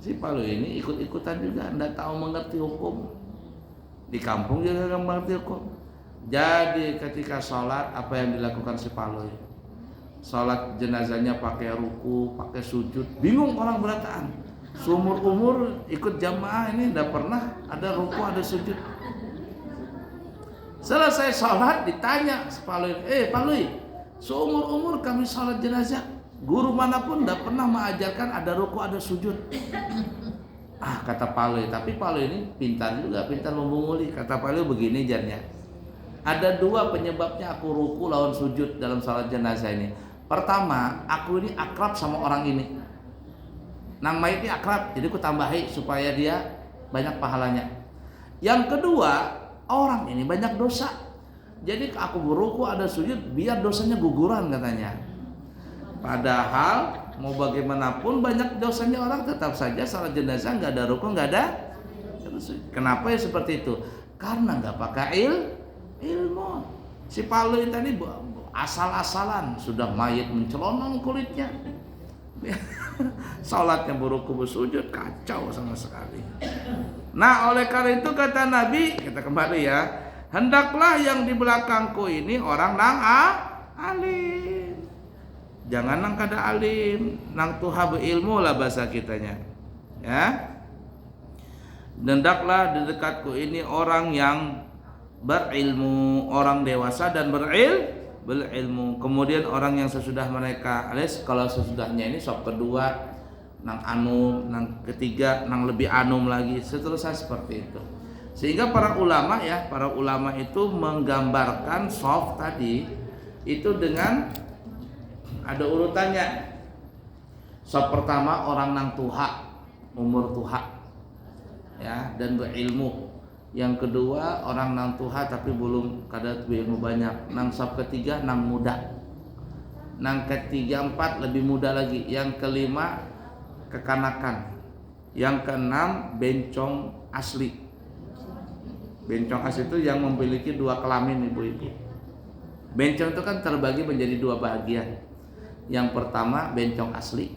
Si Paloy ini ikut-ikutan juga, nggak tahu mengerti hukum. Di kampung juga nggak mengerti hukum. Jadi ketika sholat, apa yang dilakukan si Paloy? Sholat jenazahnya pakai ruku, pakai sujud, bingung orang berataan. Seumur umur ikut jamaah ini nggak pernah ada ruku, ada sujud. Selesai sholat ditanya si Paloy, Paloy, seumur umur kami sholat jenazah, guru manapun nggak pernah mengajarkan ada ruku, ada sujud. Kata Paloy, tapi Paloy ini pintar juga, pintar membunguli. Kata Paloy begini jarnya, ada dua penyebabnya aku ruku lawan sujud dalam sholat jenazah ini. Pertama, aku ini akrab sama orang ini. Nang mayit ini akrab, jadi aku tambahi supaya dia banyak pahalanya. Yang kedua, orang ini banyak dosa. Jadi aku beruku ada sujud biar dosanya guguran katanya. Padahal mau bagaimanapun banyak dosanya orang, tetap saja salat jenazah nggak ada ruku, nggak ada. Kenapa ya seperti itu? Karena nggak pakai ilmu. Si Paloy tadi asal-asalan, sudah mayit mencelonong kulitnya. Salatnya beruku bersujud, kacau sama sekali. Nah oleh karena itu kata Nabi, kita kembali ya, hendaklah yang di belakangku ini orang nang alim. Jangan nang kada alim, nang tuha berilmu lah bahasa kitanya. Ya. Hendaklah di dekatku ini orang yang berilmu, orang dewasa dan berilmu. Kemudian orang yang sesudah mereka, alias kalau sesudahnya ini sop kedua nang anum, nang ketiga nang lebih anum lagi, seterusnya seperti itu. Sehingga para ulama itu menggambarkan sop tadi itu dengan ada urutannya. Sop pertama orang nang tuha, umur tuha, ya, dan berilmu. Yang kedua orang nang tuha tapi belum kada berilmu banyak. Nang sop ketiga nang muda. Nang ketiga empat lebih muda lagi. Yang kelima kekanakan. Yang keenam bencong asli. Bencong asli itu yang memiliki dua kelamin ibu-ibu. Bencong itu kan terbagi menjadi dua bagian. Yang pertama bencong asli.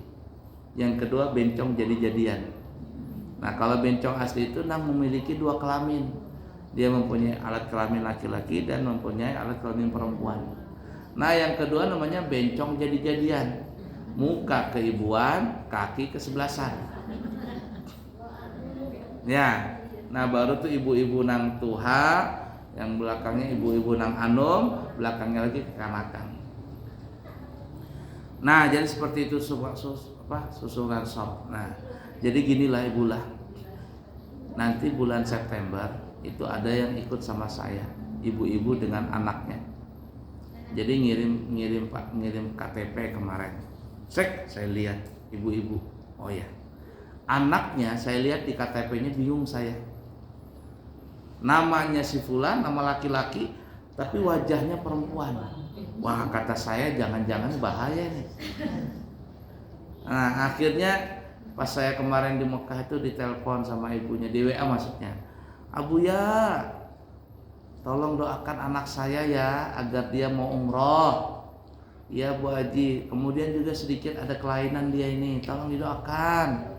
Yang kedua bencong jadi-jadian. Nah kalau bencong asli itu memiliki dua kelamin. Dia mempunyai alat kelamin laki-laki dan mempunyai alat kelamin perempuan. Nah yang kedua namanya bencong jadi-jadian. Muka keibuan, kaki kesebelasan. Ya, nah baru tuh ibu-ibu nang tuha, yang belakangnya ibu-ibu nang anum, belakangnya lagi kekanakan. Nah jadi seperti itu susunan sop. Nah jadi ginilah ibulah, nanti bulan September itu ada yang ikut sama saya, ibu-ibu dengan anaknya. Jadi ngirim KTP kemarin. Saya lihat ibu-ibu. Oh ya, anaknya saya lihat di KTP-nya bingung saya. Namanya si fulan, nama laki-laki, tapi wajahnya perempuan. Wah kata saya jangan-jangan bahaya nih. Nah akhirnya Pas saya kemarin di Mekah itu ditelepon sama ibunya, di WA maksudnya. Abu ya, tolong doakan anak saya ya agar dia mau umroh. Ya Bu Haji, kemudian juga sedikit ada kelainan dia ini, tolong didoakan.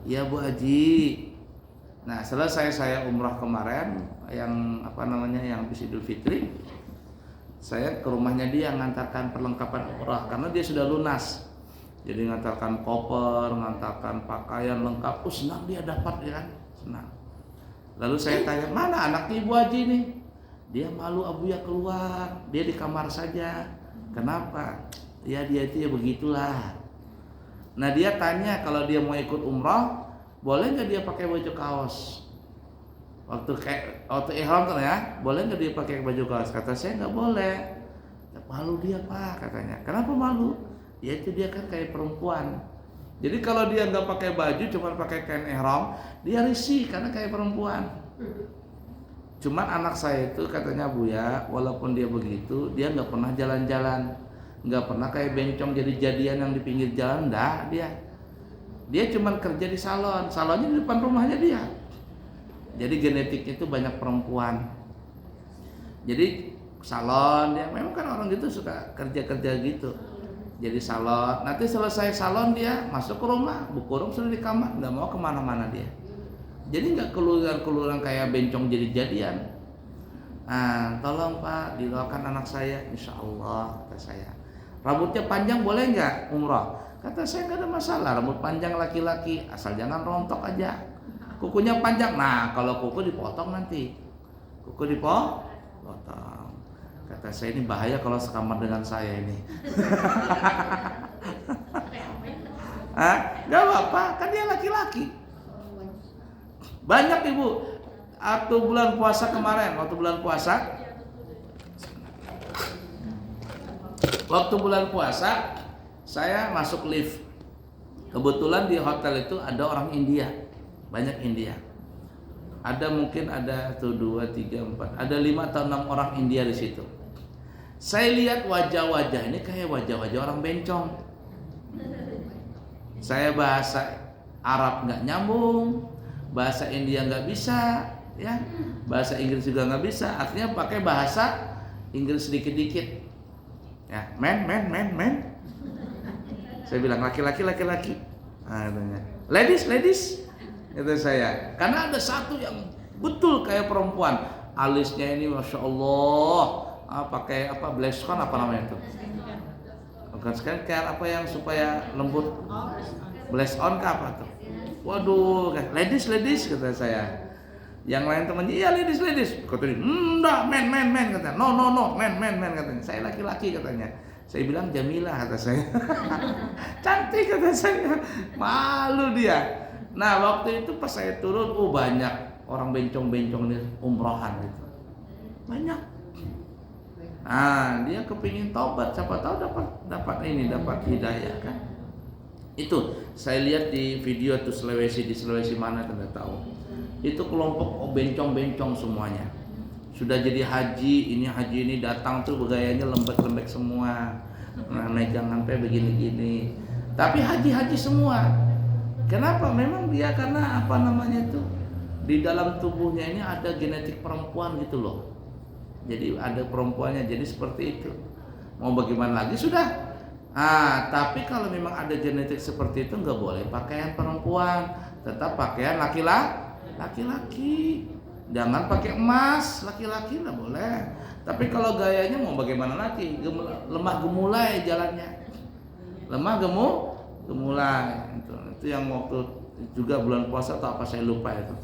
Ya Bu Haji. Nah selesai saya umroh kemarin, yang yang habis Idul Fitri, saya ke rumahnya dia ngantarkan perlengkapan umroh karena dia sudah lunas. Jadi ngantarkan koper, ngantarkan pakaian lengkap. Senang dia dapat ya kan, senang. Lalu saya tanya, mana anak Ibu Haji nih? Dia malu Abu ya keluar, dia di kamar saja. Kenapa? Ya dia itu ya begitulah. Nah dia tanya kalau dia mau ikut umrah, boleh nggak dia pakai baju kaos? Waktu ihram tuh ya, boleh nggak dia pakai baju kaos? Kata saya nggak boleh. Malu dia Pak katanya. Kenapa malu? Ya itu dia kan kayak perempuan. Jadi kalau dia nggak pakai baju, cuma pakai kain ihram, dia risih karena kayak perempuan. Cuman anak saya itu katanya Bu ya, walaupun dia begitu, dia nggak pernah jalan-jalan, nggak pernah kayak bencong jadi-jadian yang di pinggir jalan, enggak dia. Dia cuma kerja di salon, salonnya di depan rumahnya dia. Jadi genetiknya itu banyak perempuan. Jadi salon dia, memang kan orang gitu suka kerja-kerja gitu. Jadi salon, nanti selesai salon dia masuk ke rumah, kurung sudah di kamar, nggak mau kemana-mana dia. Jadi nggak keluaran kayak bencong jadi-jadian. Nah, tolong Pak didoakan anak saya, insya Allah kata saya. Rambutnya panjang boleh nggak umroh? Kata saya nggak ada masalah, rambut panjang laki-laki asal jangan rontok aja. Kukunya panjang, nah kalau kuku dipotong nanti, kuku dipotong. Kata saya ini bahaya kalau sekamar dengan saya ini. Gak apa-apa, kan dia laki-laki. Banyak Ibu, waktu bulan puasa kemarin, waktu bulan puasa saya masuk lift. Kebetulan di hotel itu ada orang India, banyak India. Ada mungkin ada 2, 3, 4, ada 5 atau 6 orang India di situ. Saya lihat wajah-wajah ini kayak wajah-wajah orang bencong. Saya bahasa Arab nggak nyambung, bahasa India nggak bisa, ya, bahasa Inggris juga nggak bisa. Artinya pakai bahasa Inggris sedikit-dikit. Ya, men. Saya bilang laki-laki. Katanya, ladies, kata saya. Karena ada satu yang betul kayak perempuan, alisnya ini masya Allah. Pakai blush on namanya itu? Bukan skincare, apa yang supaya lembut? Blush on apa tuh? Waduh, ladies kata saya. Yang lain temannya, iya ladies. Kata dia, enggak, men katanya. No, men katanya. Saya laki-laki katanya. Saya bilang Jamilah kata saya. Cantik kata saya. Malu dia. Nah waktu itu pas saya turun, banyak orang bencong nih umrohan gitu. Banyak. Nah, dia kepingin taubat, siapa tahu dapat hidayah kan. Itu saya lihat di video tuh di Sulawesi mana tidak tahu. Itu kelompok bencong semuanya. Sudah jadi haji ini datang tuh gayanya lembek semua. Nah, megang sampai begini-gini. Tapi haji semua. Kenapa? Memang dia karena itu di dalam tubuhnya ini ada genetik perempuan gitu loh. Jadi ada perempuannya, jadi seperti itu. Mau bagaimana lagi sudah. Tapi kalau memang ada genetik seperti itu nggak boleh pakaian perempuan, tetap pakaian laki-laki. Jangan pakai emas, laki-laki nggak boleh. Tapi kalau gayanya mau bagaimana lagi? Lemah gemulai jalannya. Lemah gemulai. Itu yang waktu juga bulan puasa atau apa saya lupa itu.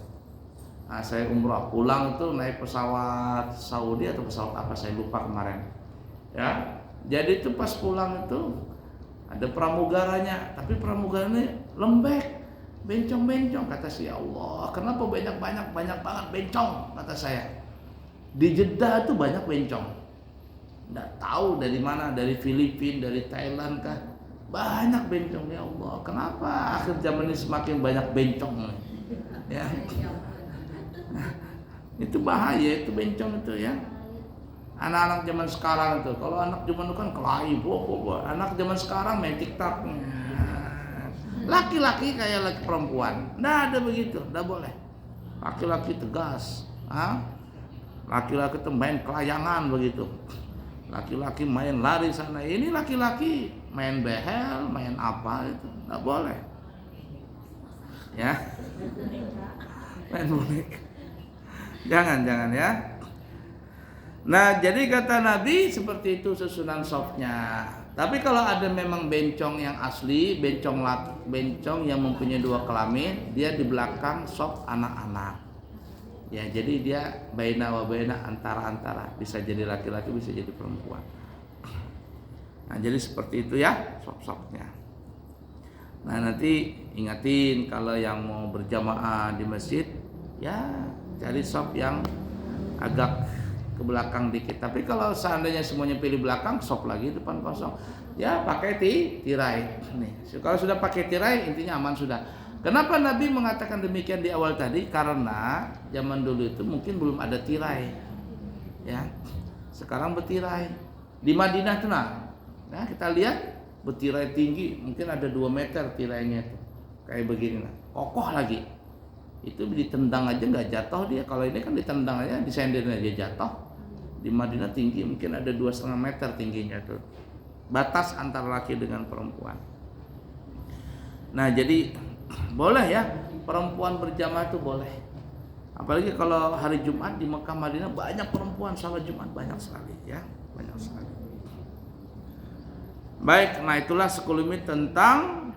Saya umrah pulang itu naik pesawat Saudi atau pesawat apa saya lupa kemarin. Ya, jadi itu pas pulang itu ada pramugaranya, tapi pramugaranya lembek, bencong. Kata saya, ya Allah, kenapa banyak banget bencong? Kata saya. Di Jeddah itu banyak bencong. Nggak tahu dari mana, dari Filipina, dari Thailand kah? Banyak bencong, ya Allah. Kenapa akhir zaman ini semakin banyak bencong? Ya. Itu bahaya, itu bencong itu ya. Anak-anak zaman sekarang itu, kalau anak zaman itu kan kelahi, anak zaman sekarang main TikTok. Laki-laki kayak laki perempuan, nggak ada begitu, nggak boleh. Laki-laki tegas, laki-laki itu main kelayangan begitu. Laki-laki main lari sana, ini laki-laki main behel, main apa itu, nggak boleh. Ya, main boneka. Jangan ya. Nah, jadi kata Nabi seperti itu susunan softnya. Tapi kalau ada memang bencong yang asli, bencong yang mempunyai dua kelamin, dia di belakang soft anak-anak. Ya, jadi dia baina wa baina, antara-antara, bisa jadi laki-laki, bisa jadi perempuan. Nah, jadi seperti itu ya soft-softnya. Nah, nanti ingatin kalau yang mau berjamaah di masjid, ya cari soft yang agak ke belakang dikit. Tapi kalau seandainya semuanya pilih belakang, sop lagi depan kosong. Ya pakai tirai. Nih, kalau sudah pakai tirai intinya aman sudah. Kenapa Nabi mengatakan demikian di awal tadi? Karena zaman dulu itu mungkin belum ada tirai. Ya. Sekarang bertirai. Di Madinah tuh nah kita lihat bertirai tinggi, mungkin ada 2 meter tirainya tuh. Kayak begini nah. Kokoh lagi. Itu ditendang aja nggak jatuh dia. Kalau ini kan ditendang aja, disenderin aja jatuh. Di Madinah tinggi mungkin ada 2,5 meter tingginya tuh. Batas antara laki dengan perempuan. Nah, jadi boleh ya perempuan berjamaah itu boleh. Apalagi kalau hari Jumat di Mekah Madinah banyak perempuan salat Jumat, banyak sekali ya, banyak sekali. Baik, nah itulah sekelumit tentang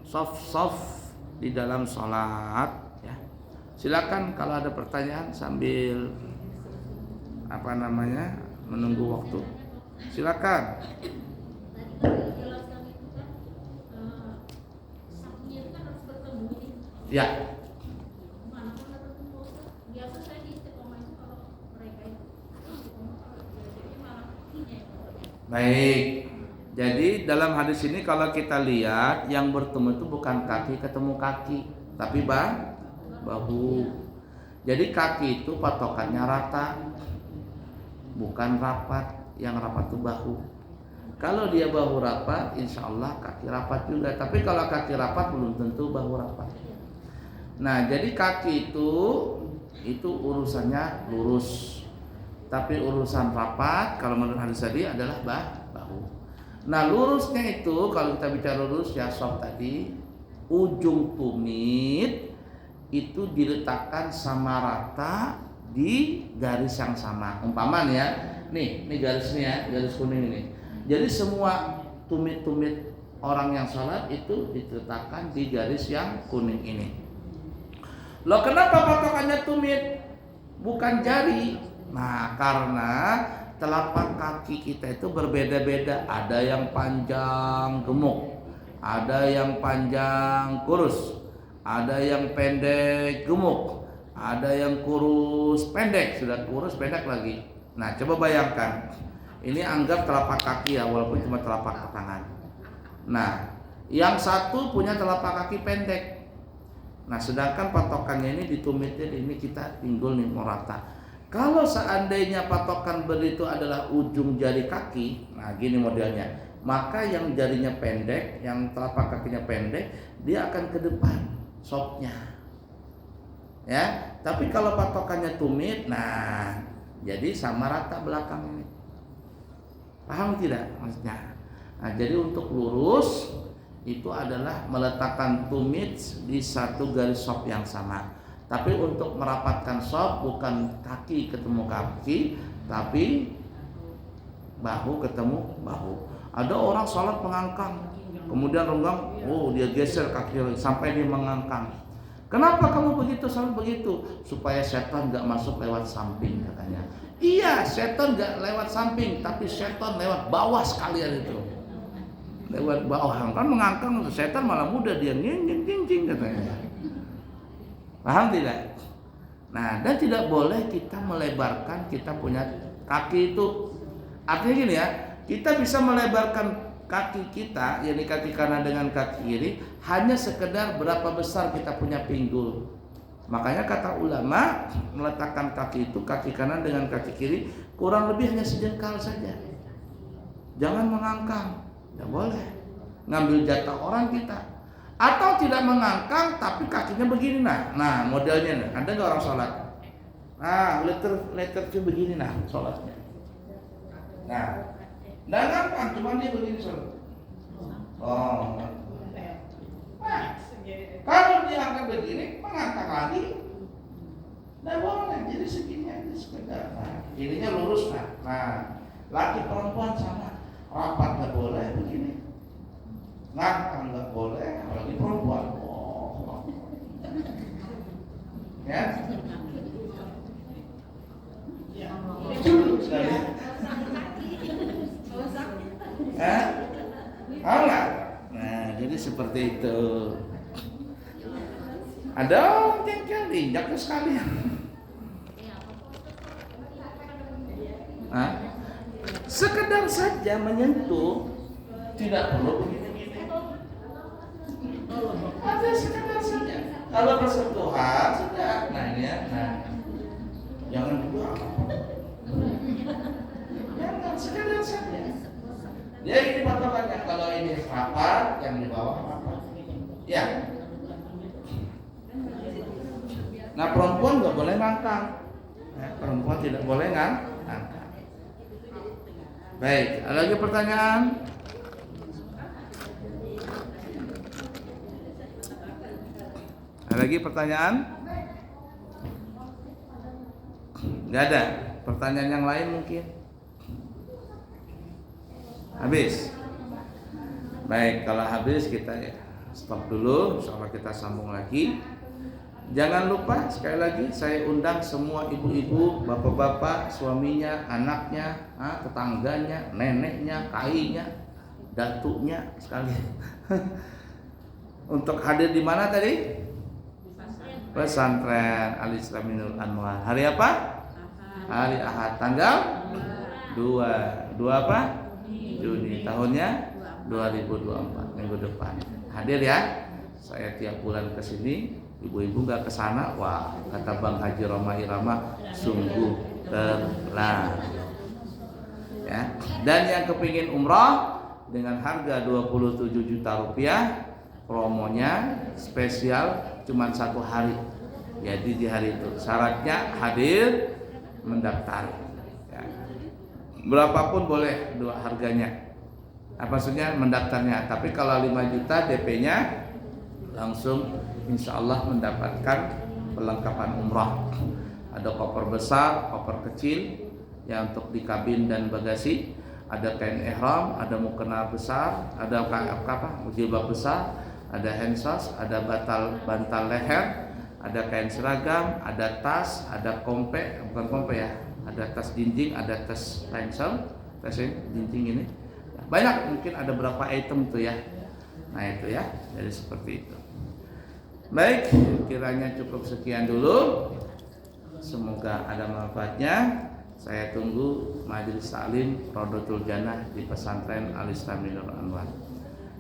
soft di dalam sholat. Silakan kalau ada pertanyaan sambil menunggu waktu. Silakan. Ya. Baik. Jadi dalam hadis ini kalau kita lihat yang bertemu itu bukan kaki ketemu kaki, tapi bahu. Jadi kaki itu patokannya rata, bukan rapat. Yang rapat itu bahu. Kalau dia bahu rapat, insya Allah kaki rapat juga. Tapi kalau kaki rapat belum tentu bahu rapat. Nah, jadi kaki itu urusannya lurus. Tapi urusan rapat kalau menurut hadis tadi adalah bahu. Nah, lurusnya itu kalau kita bicara lurus ya soft tadi, ujung tumit itu diletakkan sama rata di garis yang sama. Umpaman ya, nih garisnya ya, garis kuning ini. Jadi semua tumit-tumit orang yang sholat itu diletakkan di garis yang kuning ini. Loh, kenapa patokannya tumit bukan jari? Nah, karena telapak kaki kita itu berbeda-beda. Ada yang panjang gemuk, ada yang panjang kurus, ada yang pendek gemuk, ada yang kurus pendek, sudah kurus pendek lagi. Nah, coba bayangkan, ini anggap telapak kaki ya, walaupun cuma telapak tangan. Nah, yang satu punya telapak kaki pendek. Nah, sedangkan patokannya ini di tumitnya ini kita pinggul nih mau rata. Kalau seandainya patokan itu adalah ujung jari kaki, nah gini modelnya, maka yang jarinya pendek, yang telapak kakinya pendek, dia akan ke depan sopnya. Ya, tapi kalau patokannya tumit, nah jadi sama rata belakang ini. Paham tidak maksudnya? Nah, jadi untuk lurus itu adalah meletakkan tumit di satu garis sop yang sama. Tapi untuk merapatkan sop bukan kaki ketemu kaki, tapi bahu ketemu bahu. Ada orang sholat mengangkang, kemudian renggang, dia geser kaki sampai dia mengangkang. Kenapa kamu begitu sholat begitu? Supaya setan gak masuk lewat samping katanya. Iya, setan gak lewat samping, tapi setan lewat bawah sekalian itu. Lewat bawah, kan mengangkang setan malah mudah dia nging katanya. Paham tidak? Nah, dan tidak boleh kita melebarkan kita punya kaki itu. Artinya gini ya, kita bisa melebarkan kaki kita, yakni kaki kanan dengan kaki kiri, hanya sekedar berapa besar kita punya pinggul. Makanya kata ulama, meletakkan kaki itu, kaki kanan dengan kaki kiri, kurang lebih hanya sejengkal saja. Jangan mengangkang, tidak boleh. Ngambil jatah orang kita. Atau tidak mengangkang tapi kakinya begini nah modelnya nih. Ada nggak orang sholat? Nah letter Q begini sholatnya. Nah nggak ngangkang, cuma dia begini sholat. Oh, nah kalau dia angkat begini mengangkang lagi, nggak boleh. Jadi segini aja sekedar. Nah ininya lurus nah laki perempuan sama, rapat nggak boleh begini. Ngangkang nggak boleh, apalagi perempuan. Ya. Sekali. Nggak? Nah, jadi seperti itu. Ada jengkel diinjak sekalian. Sekedar saja menyentuh, tidak perlu begitu. Ada sekedar saja. Kalau bersentuhan sudah, jangan juga. Jangan, sekedar saja. Dia ini patokannya, kalau ini rapat, yang di bawah rapat. Ya. Nah perempuan nggak boleh ngangkang. Perempuan tidak boleh ngangkang. Baik, ada lagi pertanyaan? Ada lagi pertanyaan? Nggak ada. Pertanyaan yang lain mungkin? Habis? Baik, kalau habis kita stop dulu. Insyaallah kita sambung lagi. Jangan lupa sekali lagi saya undang semua ibu-ibu, bapak-bapak, suaminya, anaknya, tetangganya, neneknya, kainya, datuknya sekali. Untuk hadir di mana tadi? Pesantren Al Islaminul Anwar. Hari apa? Hari Ahad, tanggal 2 apa? Juni tahunnya 2024, minggu depan. Hadir ya. Saya tiap bulan ke sini. Ibu-ibu gak kesana, wah kata Bang Haji Roma Irama sungguh terlarang. Ya. Dan yang kepingin umrah dengan harga 27 juta rupiah, promonya spesial cuma 1 hari. Jadi di hari itu syaratnya hadir mendaftar. Ya. Berapapun boleh dua harganya. Maksudnya mendaftarnya. Tapi kalau 5 juta DP-nya langsung insya Allah mendapatkan perlengkapan umrah. Ada koper besar, koper kecil yang untuk di kabin dan bagasi, ada kain ihram, ada mukena besar, ada jilbab besar, ada handsos, ada bantal leher, ada kain seragam, ada tas, ada bukan kompe ya, ada tas jinjing, ada tas ransel, tas jinjing ini. Banyak, mungkin ada berapa item tuh ya. Nah itu ya, jadi seperti itu. Baik, kiranya cukup sekian dulu. Semoga ada manfaatnya. Saya tunggu majelis taklim Rodotul Jannah di pesantren Al Islaminul Anwar.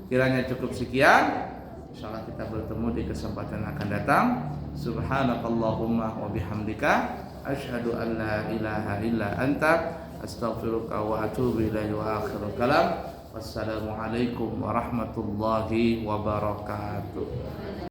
Kiranya cukup sekian. Insyaallah kita bertemu di kesempatan yang akan datang. Subhanakallahumma wa bihamdika asyhadu an la ilaha illa anta astaghfiruka wa atubu ilaika wa akhirul kalam. Wassalamualaikum warahmatullahi wabarakatuh.